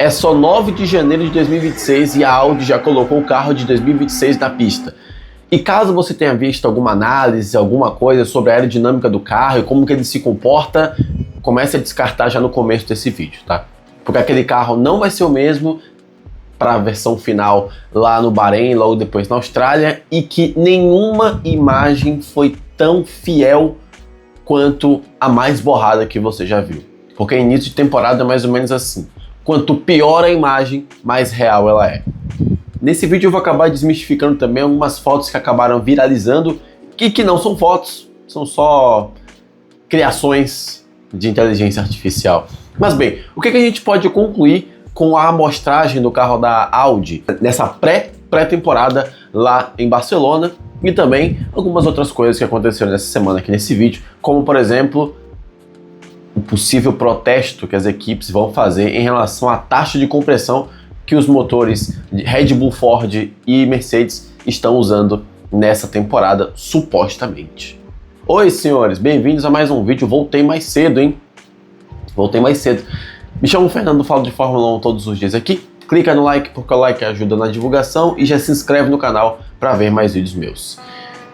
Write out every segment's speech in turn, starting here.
É só 9 de janeiro de 2026 e a Audi já colocou o carro de 2026 na pista. E caso você tenha visto alguma análise, alguma coisa sobre a aerodinâmica do carro e como que ele se comporta, comece a descartar já no começo desse vídeo, tá? Porque aquele carro não vai ser o mesmo para a versão final lá no Bahrein, logo depois na Austrália, e que nenhuma imagem foi tão fiel quanto a mais borrada que você já viu. Porque início de temporada é mais ou menos assim. Quanto pior a imagem, mais real ela é. Nesse vídeo eu vou acabar desmistificando também algumas fotos que acabaram viralizando, que não são fotos, são só criações de inteligência artificial. Mas bem, o que a gente pode concluir com a amostragem do carro da Audi nessa pré-temporada lá em Barcelona e também algumas outras coisas que aconteceram nessa semana aqui nesse vídeo, como por exemplo o possível protesto que as equipes vão fazer em relação à taxa de compressão que os motores de Red Bull, Ford e Mercedes estão usando nessa temporada, supostamente. Oi senhores, bem-vindos a mais um vídeo. Voltei mais cedo, hein? Voltei mais cedo. Me chamo Fernando, falo de Fórmula 1 todos os dias aqui. Clica no like porque o like ajuda na divulgação e já se inscreve no canal para ver mais vídeos meus.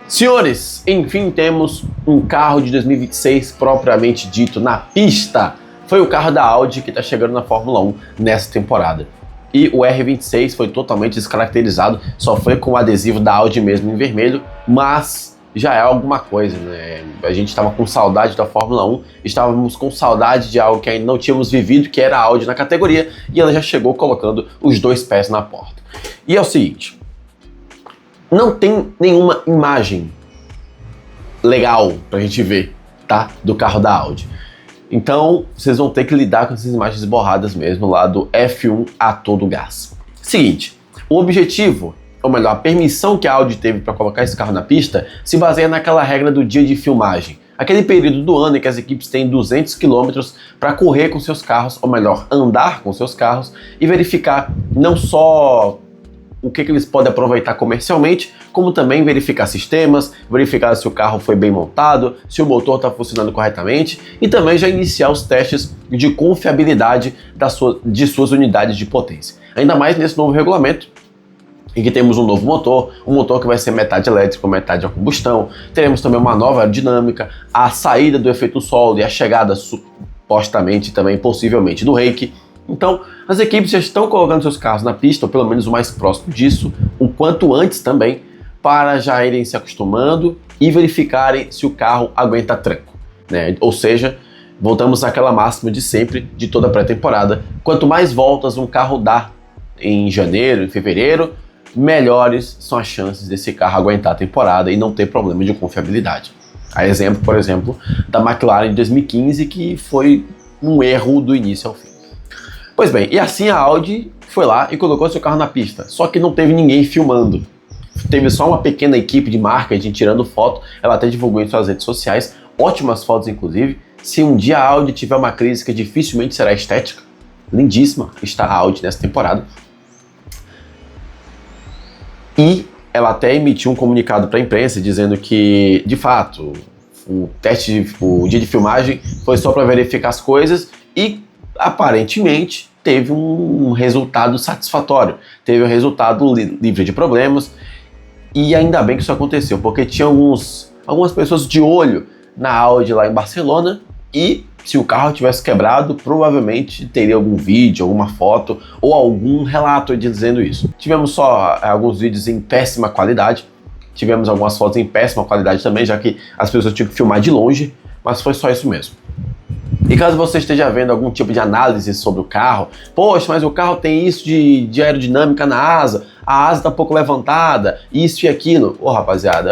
Senhores, enfim temos um carro de 2026 propriamente dito na pista. Foi o carro da Audi que está chegando na Fórmula 1 nessa temporada. E o R26 foi totalmente descaracterizado, só foi com o adesivo da Audi mesmo em vermelho, mas já é alguma coisa, né? A gente estava com saudade da Fórmula 1, estávamos com saudade de algo que ainda não tínhamos vivido, que era a Audi na categoria, e ela já chegou colocando os dois pés na porta. E é o seguinte, não tem nenhuma imagem legal pra gente ver, tá? Do carro da Audi. Então, vocês vão ter que lidar com essas imagens borradas mesmo lá do F1 a todo gás. Seguinte, o objetivo, ou melhor, a permissão que a Audi teve para colocar esse carro na pista se baseia naquela regra do dia de filmagem. Aquele período do ano em que as equipes têm 200 km para correr com seus carros, ou melhor, andar com seus carros e verificar não só o que eles podem aproveitar comercialmente, como também verificar sistemas, verificar se o carro foi bem montado, se o motor está funcionando corretamente e também já iniciar os testes de confiabilidade de suas unidades de potência. Ainda mais nesse novo regulamento, em que temos um novo motor, um motor que vai ser metade elétrico, metade a combustão, teremos também uma nova aerodinâmica, a saída do efeito solo e a chegada supostamente também, possivelmente, do reiki. Então, as equipes já estão colocando seus carros na pista, ou pelo menos o mais próximo disso, o quanto antes também, para já irem se acostumando e verificarem se o carro aguenta tranco, né? Ou seja, voltamos àquela máxima de sempre, de toda a pré-temporada. Quanto mais voltas um carro dá em janeiro, em fevereiro, melhores são as chances desse carro aguentar a temporada e não ter problema de confiabilidade. A exemplo, por exemplo, da McLaren de 2015, que foi um erro do início ao fim. Pois bem, e assim a Audi foi lá e colocou seu carro na pista, só que não teve ninguém filmando. Teve só uma pequena equipe de marketing tirando foto, ela até divulgou em suas redes sociais, ótimas fotos inclusive. Se um dia a Audi tiver uma crise que dificilmente será estética, lindíssima está a Audi nessa temporada. E ela até emitiu um comunicado para a imprensa dizendo que, de fato, o dia de filmagem foi só para verificar as coisas e aparentemente teve um resultado satisfatório, teve um resultado livre de problemas e ainda bem que isso aconteceu, porque tinha algumas pessoas de olho na Audi lá em Barcelona e se o carro tivesse quebrado, provavelmente teria algum vídeo, alguma foto ou algum relato dizendo isso. Tivemos só alguns vídeos em péssima qualidade, tivemos algumas fotos em péssima qualidade também, já que as pessoas tinham que filmar de longe, mas foi só isso mesmo. E caso você esteja vendo algum tipo de análise sobre o carro, poxa, mas o carro tem isso de aerodinâmica na asa, a asa está um pouco levantada, isso e aquilo. Ô rapaziada,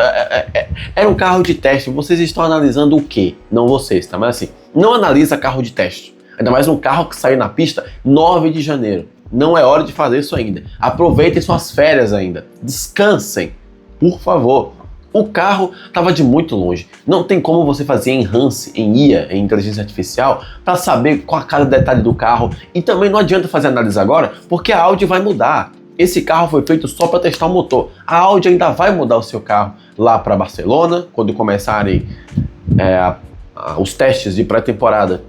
era um carro de teste, vocês estão analisando o quê? Não vocês, tá? Mas assim, não analisa carro de teste. Ainda mais um carro que saiu na pista 9 de janeiro. Não é hora de fazer isso ainda. Aproveitem suas férias ainda. Descansem, por favor. O carro estava de muito longe. Não tem como você fazer enhance em IA, em inteligência artificial, para saber qual cada detalhe do carro. E também não adianta fazer análise agora, porque a Audi vai mudar. Esse carro foi feito só para testar o motor. A Audi ainda vai mudar o seu carro lá para Barcelona, quando começarem os testes de pré-temporada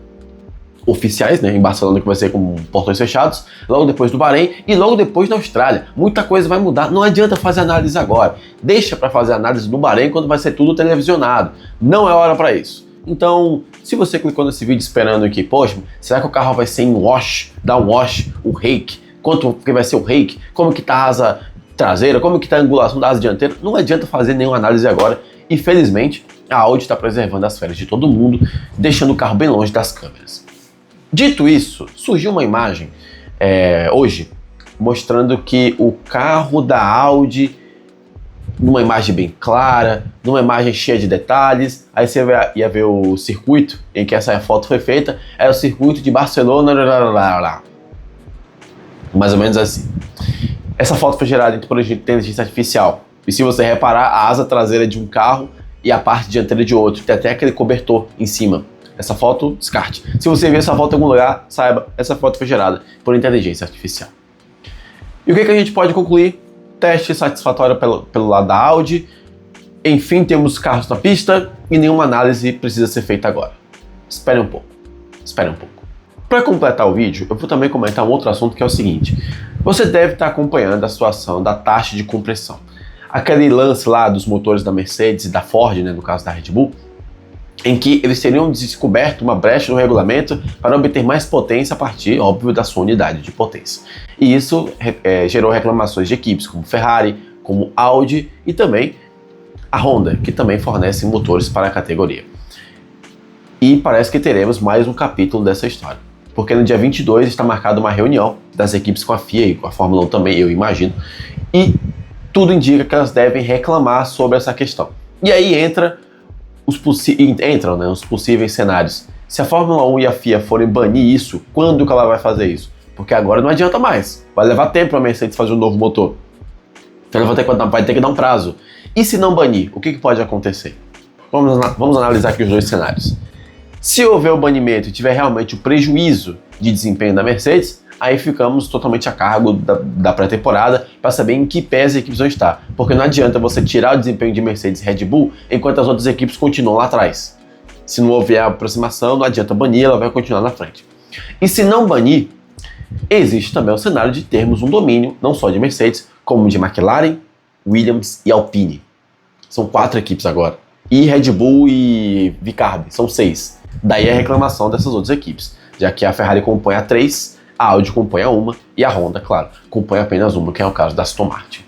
oficiais, né, em Barcelona, que vai ser com portões fechados, logo depois do Bahrein e logo depois da Austrália. Muita coisa vai mudar, não adianta fazer análise agora. Deixa para fazer análise no Bahrein quando vai ser tudo televisionado. Não é hora para isso. Então, se você clicou nesse vídeo esperando que, poxa, será que o carro vai ser em wash, dar um wash, um rake? Quanto que vai ser o rake? Como que tá a asa traseira? Como que tá a angulação da asa dianteira? Não adianta fazer nenhuma análise agora. Infelizmente, a Audi está preservando as férias de todo mundo, deixando o carro bem longe das câmeras. Dito isso, surgiu uma imagem hoje mostrando que o carro da Audi, numa imagem bem clara, numa imagem cheia de detalhes, aí você ia ver o circuito em que essa foto foi feita, era o circuito de Barcelona, mais ou menos assim. Essa foto foi gerada por inteligência artificial, e se você reparar, a asa traseira de um carro e a parte dianteira de outro, tem até aquele cobertor em cima. Essa foto, descarte. Se você ver essa foto em algum lugar, saiba, essa foto foi gerada por inteligência artificial. E o que a gente pode concluir? Teste satisfatório pelo lado da Audi. Enfim, temos carros na pista e nenhuma análise precisa ser feita agora. Espere um pouco. Espere um pouco. Para completar o vídeo, eu vou também comentar um outro assunto que é o seguinte. Você deve estar acompanhando a situação da taxa de compressão. Aquele lance lá dos motores da Mercedes e da Ford, né, no caso da Red Bull, em que eles teriam descoberto uma brecha no regulamento para obter mais potência a partir, óbvio, da sua unidade de potência. E isso gerou reclamações de equipes como Ferrari, como Audi e também a Honda, que também fornece motores para a categoria. E parece que teremos mais um capítulo dessa história, porque no dia 22 está marcada uma reunião das equipes com a FIA e com a Fórmula 1 também, eu imagino, e tudo indica que elas devem reclamar sobre essa questão. E aí entram os possíveis cenários. Se a Fórmula 1 e a FIA forem banir isso, quando que ela vai fazer isso? Porque agora não adianta mais. Vai levar tempo para a Mercedes fazer um novo motor. Então ela vai ter que dar um prazo. E se não banir, o que pode acontecer? Vamos analisar aqui os dois cenários. Se houver o banimento e tiver realmente o prejuízo de desempenho da Mercedes, aí ficamos totalmente a cargo da pré-temporada para saber em que pé as equipes vão estar. Porque não adianta você tirar o desempenho de Mercedes e Red Bull enquanto as outras equipes continuam lá atrás. Se não houver aproximação, não adianta banir, ela vai continuar na frente. E se não banir, existe também o cenário de termos um domínio, não só de Mercedes, como de McLaren, Williams e Alpine. São 4 equipes agora. E Red Bull e Vicarbe, são 6. Daí a reclamação dessas outras equipes, já que a Ferrari compõe a 3, a Audi compõe a 1 e a Honda, claro, compõe apenas uma, que é o caso da Aston Martin.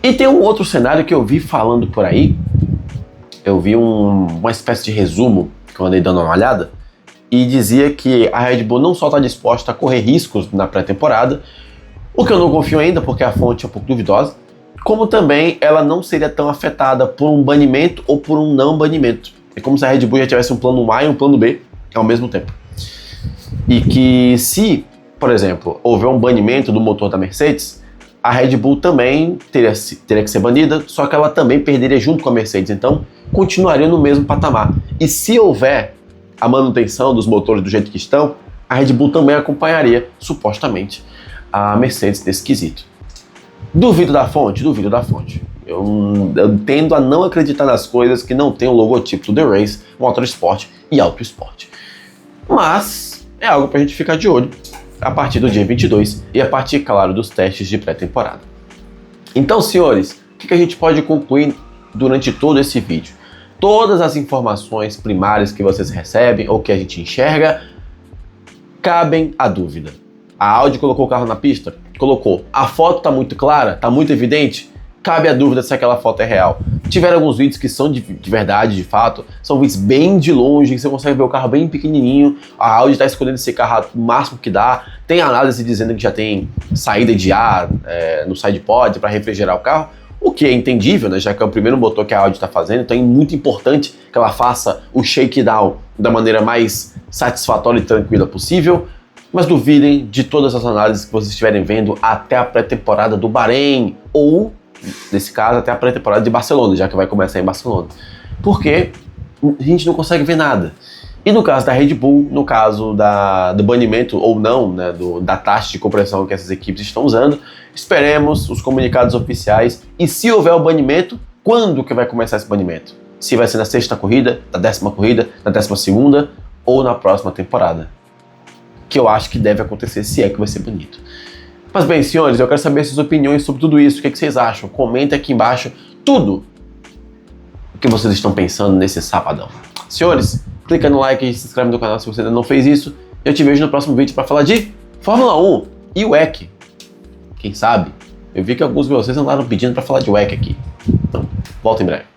E tem um outro cenário que eu vi falando por aí, eu vi uma espécie de resumo que eu andei dando uma olhada, e dizia que a Red Bull não só está disposta a correr riscos na pré-temporada, o que eu não confio ainda porque a fonte é um pouco duvidosa, como também ela não seria tão afetada por um banimento ou por um não banimento. É como se a Red Bull já tivesse um plano A e um plano B ao mesmo tempo. E que se, por exemplo, houver um banimento do motor da Mercedes, a Red Bull também teria que ser banida, só que ela também perderia junto com a Mercedes, então continuaria no mesmo patamar. E se houver a manutenção dos motores do jeito que estão, a Red Bull também acompanharia, supostamente, a Mercedes nesse quesito. Duvido da fonte? Duvido da fonte. Eu tendo a não acreditar nas coisas que não tem o logotipo do The Race, Motorsport e Auto Sport. Mas é algo pra gente ficar de olho a partir do dia 22 e a partir, claro, dos testes de pré-temporada. Então, senhores, o que a gente pode concluir durante todo esse vídeo? Todas as informações primárias que vocês recebem ou que a gente enxerga cabem à dúvida. A Audi colocou o carro na pista? Colocou. A foto tá muito clara? Tá muito evidente? Cabe a dúvida se aquela foto é real. Tiveram alguns vídeos que são de verdade, de fato, são vídeos bem de longe, que você consegue ver o carro bem pequenininho, a Audi está escolhendo esse carro o máximo que dá, tem análise dizendo que já tem saída de ar no sidepod para refrigerar o carro, o que é entendível, né, já que é o primeiro motor que a Audi está fazendo, então é muito importante que ela faça o shakedown da maneira mais satisfatória e tranquila possível, mas duvidem de todas as análises que vocês estiverem vendo até a pré-temporada do Bahrein, ou, nesse caso, até a pré-temporada de Barcelona, já que vai começar em Barcelona. Porque a gente não consegue ver nada. E no caso da Red Bull, no caso do banimento ou não, né, da taxa de compressão que essas equipes estão usando, esperemos os comunicados oficiais. E se houver o banimento, quando que vai começar esse banimento? Se vai ser na 6ª corrida, na 10ª corrida, na 12ª ou na próxima temporada? que eu acho que deve acontecer, se é que vai ser bonito. Mas bem, senhores, eu quero saber suas opiniões sobre tudo isso. O que vocês acham? Comenta aqui embaixo tudo o que vocês estão pensando nesse sabadão. Senhores, clica no like e se inscreve no canal se você ainda não fez isso. Eu te vejo no próximo vídeo para falar de Fórmula 1 e WEC. Quem sabe? Eu vi que alguns de vocês andaram pedindo para falar de WEC aqui. Então, volta em breve.